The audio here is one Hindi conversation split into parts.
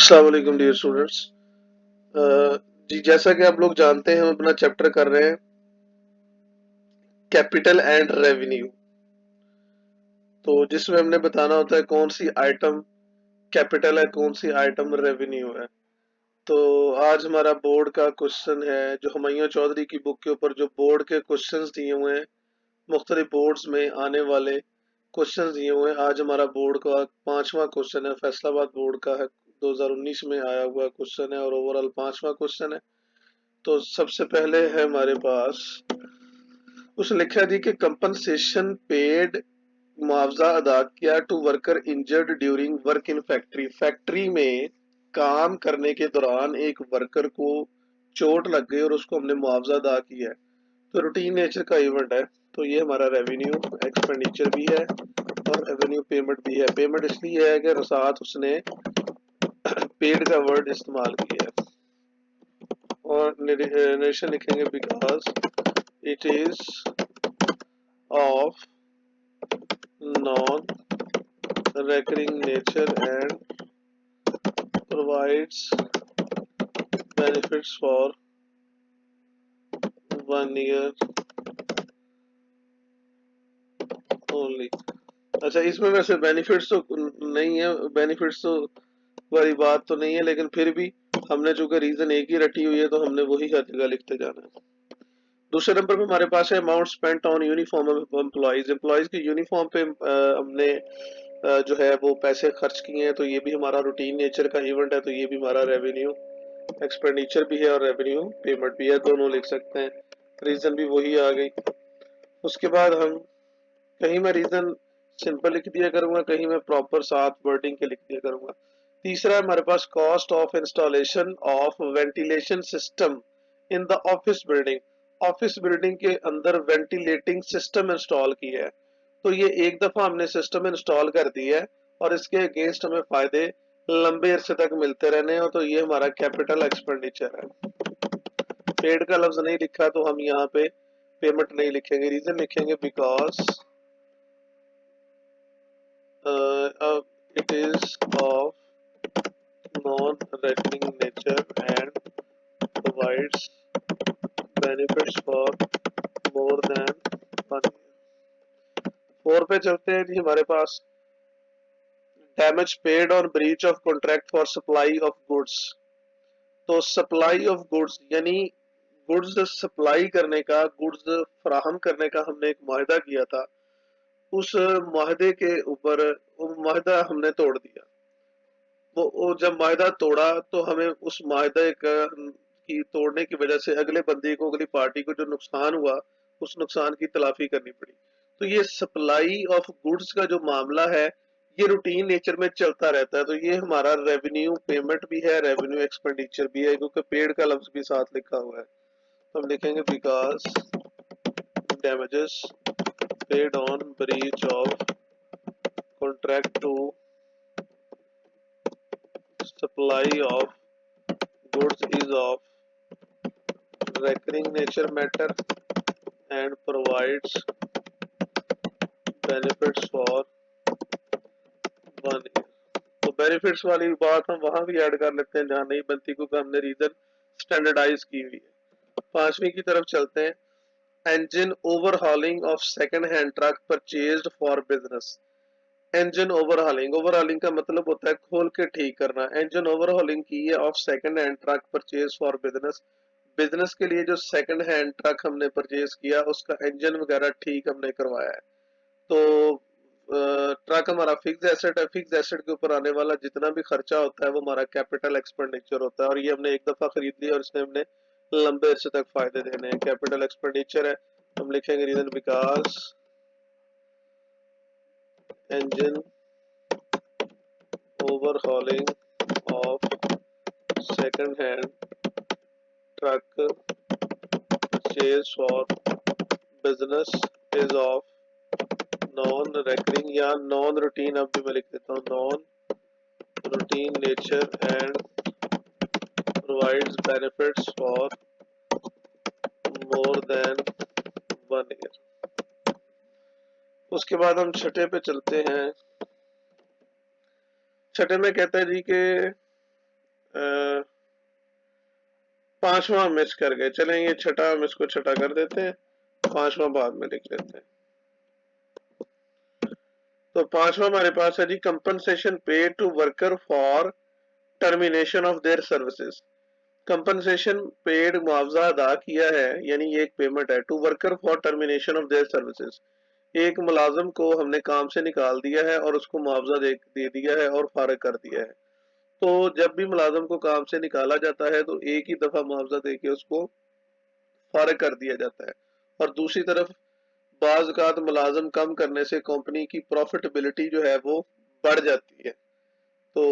अस्सलाम वालेकुम डियर स्टूडेंट्स। जी जैसा कि आप लोग जानते हैं हम अपना चैप्टर कर रहे हैं कैपिटल एंड रेवेन्यू। तो जिसमें हमने बताना होता है कौन सी आइटम कैपिटल है, कौन सी आइटम रेवेन्यू है। तो आज हमारा बोर्ड का क्वेश्चन है जो हुमायूं चौधरी की बुक के ऊपर जो बोर्ड के क्वेश्चंस दिए हुए हैं, मुख्तलिफ बोर्ड्स में आने वाले क्वेश्चंस दिए हुए हैं। आज हमारा बोर्ड का 5वां क्वेश्चन है, फैसलाबाद बोर्ड का है, 2019 में आया हुआ क्वेश्चन है और ओवरऑल 5वां क्वेश्चन है। तो सबसे पहले है हमारे पास, उसने लिखा जी कि कंपनसेशन पेड, मुआवजा अदा किया to worker injured during work in factory. Factory में काम करने के दौरान एक वर्कर को चोट लग गई और उसको हमने मुआवजा अदा किया है। तो रूटीन नेचर का इवेंट है, तो ये हमारा रेवेन्यू एक्सपेंडिचर भी है और रेवेन्यू पेमेंट भी है। पेमेंट इसलिए है कि साथ उसने पेड का वर्ड इस्तेमाल किया है और नरेशन लिखेंगे because it is of non recurring nature and provides benefits for 1 year only। अच्छा, इसमें वैसे बेनिफिट्स तो नहीं है, बेनिफिट्स तो वाली बात तो नहीं है, लेकिन फिर भी हमने चूंकि रीजन एक ही रटी हुई है तो हमने वही हर जगह लिखते जाना है। दूसरे नंबर पे हमारे पास है amount spent on uniform of employees. Employees के यूनिफॉर्म पे हमने जो है वो पैसे खर्च किए हैं, तो ये भी हमारा रूटीन नेचर का इवेंट है, तो ये भी हमारा रेवेन्यू एक्सपेंडिचर भी है और रेवेन्यू पेमेंट भी है, दोनों लिख सकते हैं। रीजन भी वही आ गई। उसके बाद हम कहीं मैं रीजन सिंपल लिख दिया करूंगा, कहीं मैं प्रॉपर साथ वर्डिंग के लिख दिया करूंगा। तीसरा हमारे पास cost of installation of ventilation system in the office building. Office building के अंदर वेंटिलेटिंग सिस्टम इंस्टॉल किया है, तो ये एक दफा हमने सिस्टम इंस्टॉल कर दिया है और इसके अगेंस्ट हमें फायदे लंबे अरसे तक मिलते रहने हैं, तो ये हमारा कैपिटल एक्सपेंडिचर है। पेड का लफ्ज नहीं लिखा तो हम यहाँ पे पेमेंट नहीं लिखेंगे, रीजन लिखेंगे because it is of non recurring nature and provides benefits for more than 1 year। 4 पे चलते हैं जी। हमारे पास डैमेज पेड और breach of contract for supply of goods. तो सप्लाई ऑफ गुड्स यानी गुड्स सप्लाई करने का, गुड्स फराहम करने का हमने एक माहिदा किया था, उस माहदे के ऊपर वो माहिदा हमने तोड़ दिया। वो जब माहिदा तोड़ा तो हमें उस माहिदा की तोड़ने की वजह से अगले बंदे को, अगली पार्टी को जो नुकसान हुआ, उस नुकसान की तलाफी करनी पड़ी। तो ये सप्लाई ऑफ गुड्स का जो मामला है ये रूटीन नेचर में चलता रहता है, तो ये हमारा रेवेन्यू पेमेंट भी है, रेवेन्यू एक्सपेंडिचर भी है, क्योंकि पेड का लफ्ज भी साथ लिखा हुआ है। तो हम लिखेंगे because damages paid on breach of contract to supply of goods is of recurring nature matter and provides benefits for 1 year। तो बेनिफिट्स वाली बात हम वहां भी ऐड कर लेते हैं जहां नहीं बनती, क्योंकि हमने रीजन स्टैंडर्डाइज की हुई है। 5वीं की तरफ चलते हैं। Engine overhauling of second hand truck purchased for business. Engine overhauling, overhauling का मतलब होता है खोल के ठीक करना। इंजन ओवरहॉलिंग की है of second hand truck purchase for business. Business के लिए जो सेकंड हैंड ट्रक हमने परचेज किया उसका इंजन वगैरह ठीक हमने करवाया है। तो ट्रक हमारा फिक्स एसेट है, फिक्स एसेट के ऊपर आने वाला जितना भी खर्चा होता है वो हमारा कैपिटल एक्सपेंडिचर होता है, और ये हमने एक दफा खरीद लिया और इसने हमने लंबे अरसे तक फायदे देने हैं, कैपिटल एक्सपेंडिचर है। हम लिखेंगे reason because engine overhauling of second hand truck purchase for business is of non recurring या non routine, अब भी मैं लिख देता हूँ non routine nature and provides benefits for more than 1 year। उसके बाद हम छठे पे चलते हैं। छठे में कहता है जी कि पांचवा मिस कर गए, चलें ये छठा, हम इसको छठा कर देते हैं, पांचवा बाद में लिख लेते हैं। तो पांचवा हमारे पास है जी, compensation pay to worker for termination of their services. Compensation paid, मुआवजा अदा किया है, यानी ये एक पेमेंट है, to worker for termination of their services. एक मुलाजम को हमने काम से निकाल दिया है और उसको मुआवजा दे दिया है और फारिग कर दिया है। तो जब भी मुलाजम को काम से निकाला जाता है तो एक ही दफा मुआवजा देके उसको फारिग कर दिया जाता है। और दूसरी तरफ बाज़ औक़ात मुलाजम कम करने से कंपनी की प्रॉफिटेबिलिटी जो है वो बढ़ जाती है। तो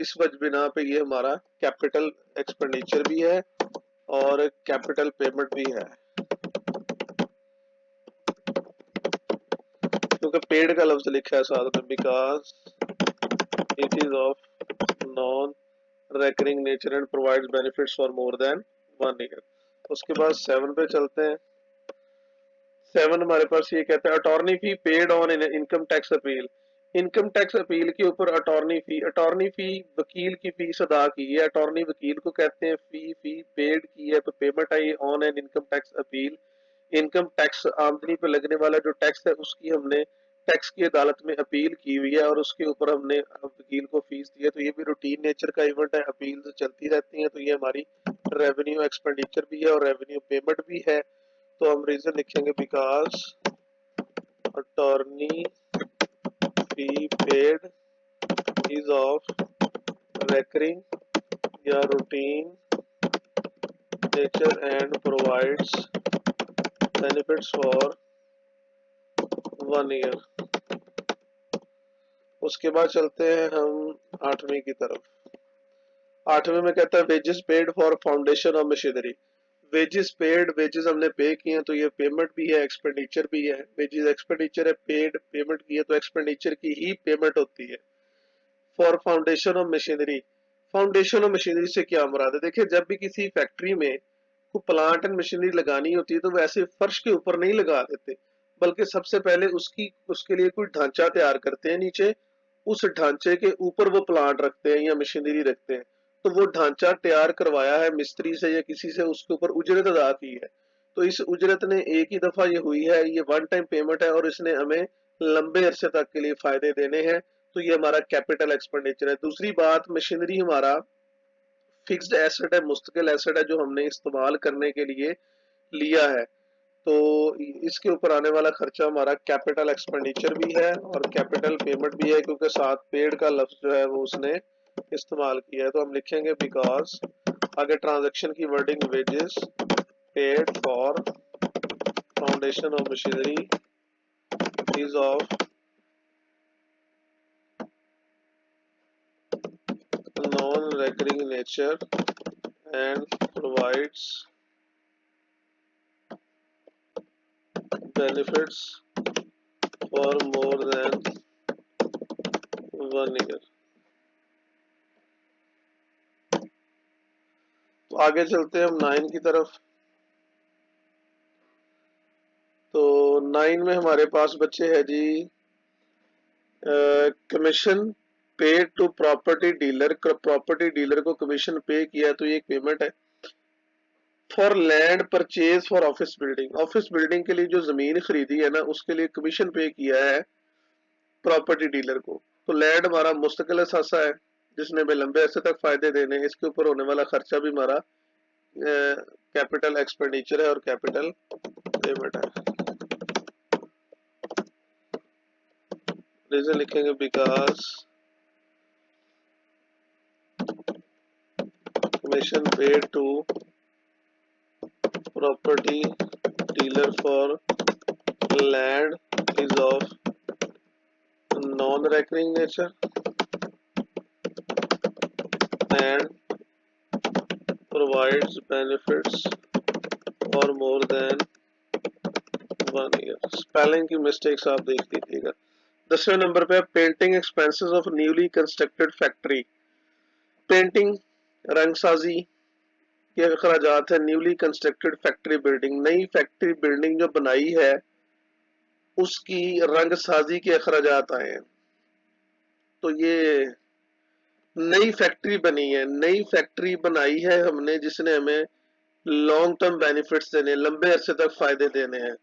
इस वजह बिना पे ये हमारा कैपिटल एक्सपेंडिचर भी है और कैपिटल पेमेंट भी है, क्योंकि पेड का लफ्ज लिखा है साथ में, because it is of non recurring nature and provides benefits for more than 1 year. उसके बाद 7 पे चलते हैं। 7 हमारे पास ये कहता है, attorney fee paid on income tax appeal. Income tax appeal के ऊपर अटॉर्नी फी वकील की फीस अदा की है। अटॉर्नी वकील को कहते हैं, फी पेड की है तो payment I on an income tax appeal. Income tax आमदनी पर लगने वाला जो टैक्स है उसकी हमने टैक्स की अदालत में अपील की हुई है और उसके ऊपर हमने वकील को फीस दी है। तो ये भी रूटीन नेचर का इवेंट है, अपील चलती रहती हैं, तो ये हमारी रेवेन्यू एक्सपेंडिचर भी है और रेवेन्यू पेमेंट भी है। तो हम रीजन लिखेंगे, because attorney fee paid is of recurring या routine nature and provides benefits for 1 year. उसके बाद चलते हैं हम 8वीं की तरफ। 8वें में कहता है, wages paid for foundation of machinery. Wages paid, wages हमने पे किए हैं तो ये पेमेंट भी है, एक्सपेंडिचर भी है। वेजेस एक्सपेंडिचर है, पेड पेमेंट की है तो एक्सपेंडिचर की ही पेमेंट होती है। For foundation of machinery, foundation of machinery से क्या मुराद है? देखिए, जब भी किसी फैक्ट्री में को प्लांट एंड मशीनरी लगानी होती है तो वैसे फर्श के ऊपर नहीं लगा देते, बल्कि सबसे पहले उसके लिए कोई ढांचा तैयार करते हैं नीचे, उस ढांचे के ऊपर वो प्लांट रखते हैं या मशीनरी रखते हैं। तो वो ढांचा तैयार करवाया है मिस्त्री से या किसी से, उसके ऊपर उजरत अदा की है। तो इस उजरत ने एक ही दफा ये हुई है, ये वन टाइम पेमेंट है और इसने हमें लंबे अरसे तक के लिए फायदे देने हैं। तो ये हमारा कैपिटल एक्सपेंडिचर है। दूसरी बात, मशीनरी हमारा फिक्स्ड एसेट है, मुस्तकिल एसेट है जो हमने इस्तेमाल करने के लिए लिया है। तो इसके ऊपर आने वाला खर्चा हमारा कैपिटल एक्सपेंडिचर भी है और कैपिटल पेमेंट भी है, क्योंकि साथ पेड का लफ्ज जो है वो उसने इस्तेमाल किया है। तो हम लिखेंगे, बिकॉज आगे ट्रांजैक्शन की wording, wages paid for foundation of machinery is of non recurring nature and provides benefits for more than 1 year। तो आगे चलते हैं हम 9 की तरफ। तो 9 में हमारे पास बच्चे है जी, commission pay to property dealer. Property dealer को कमीशन पे किया तो ये एक पेमेंट है। For land purchase for office building, office building के लिए जो जमीन खरीदी है ना उसके लिए कमीशन पे किया है प्रॉपर्टी डीलर को। तो लैंड हमारा मुस्तकिल असासा है जिसने हमें लंबे अरसे तक फायदे देने हैं, इसके ऊपर होने वाला खर्चा भी हमारा कैपिटल एक्सपेंडिचर है और कैपिटल पेमेंट है। रीजन लिखेंगे, because commission paid to property dealer for land is of non recurring nature and provides benefits for more than 1 year। Spelling की मिस्टेक्स आप देख लीजिएगा। 10वें नंबर पे painting expenses of newly constructed factory. Painting, रंगसाजी के अखराजात है, न्यूली कंस्ट्रक्टेड फैक्ट्री बिल्डिंग, नई फैक्ट्री बिल्डिंग जो बनाई है उसकी रंगसाजी के अखराजात आए हैं। तो ये नई फैक्ट्री बनी है, नई फैक्ट्री बनाई है हमने जिसने हमें लॉन्ग टर्म बेनिफिट्स देने, लंबे अरसे तक फायदे देने हैं,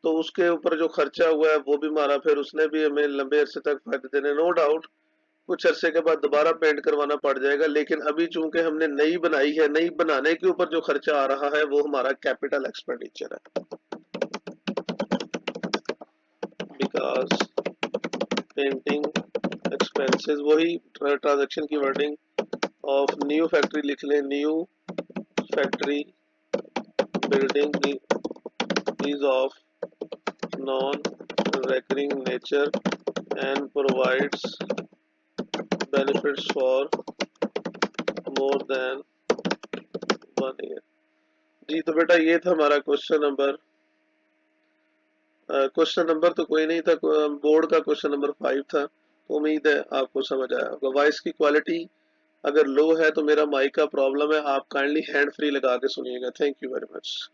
तो उसके ऊपर जो खर्चा हुआ है वो भी मारा, फिर उसने भी हमें लंबे अरसे तक फायदे देने। नो डाउट कुछ अरसे के बाद दोबारा पेंट करवाना पड़ जाएगा, लेकिन अभी चूंकि हमने नई बनाई है, नई बनाने के ऊपर जो खर्चा आ रहा है वो हमारा कैपिटल एक्सपेंडिचर है। बिकॉज पेंटिंग एक्सपेंसेस, वही ट्रांजैक्शन की वर्डिंग ऑफ न्यू फैक्ट्री लिख लें, new factory building is of non recurring nature and provides benefits for more than 1 year। जी तो बेटा ये था हमारा क्वेश्चन नंबर, क्वेश्चन नंबर तो कोई नहीं था, बोर्ड का क्वेश्चन नंबर 5 था। तो उम्मीद है आपको समझ आया होगा। वॉइस की क्वालिटी अगर लो है तो मेरा माइक का प्रॉब्लम है, आप काइंडली हैंड फ्री लगा के सुनिएगा। Thank you very much.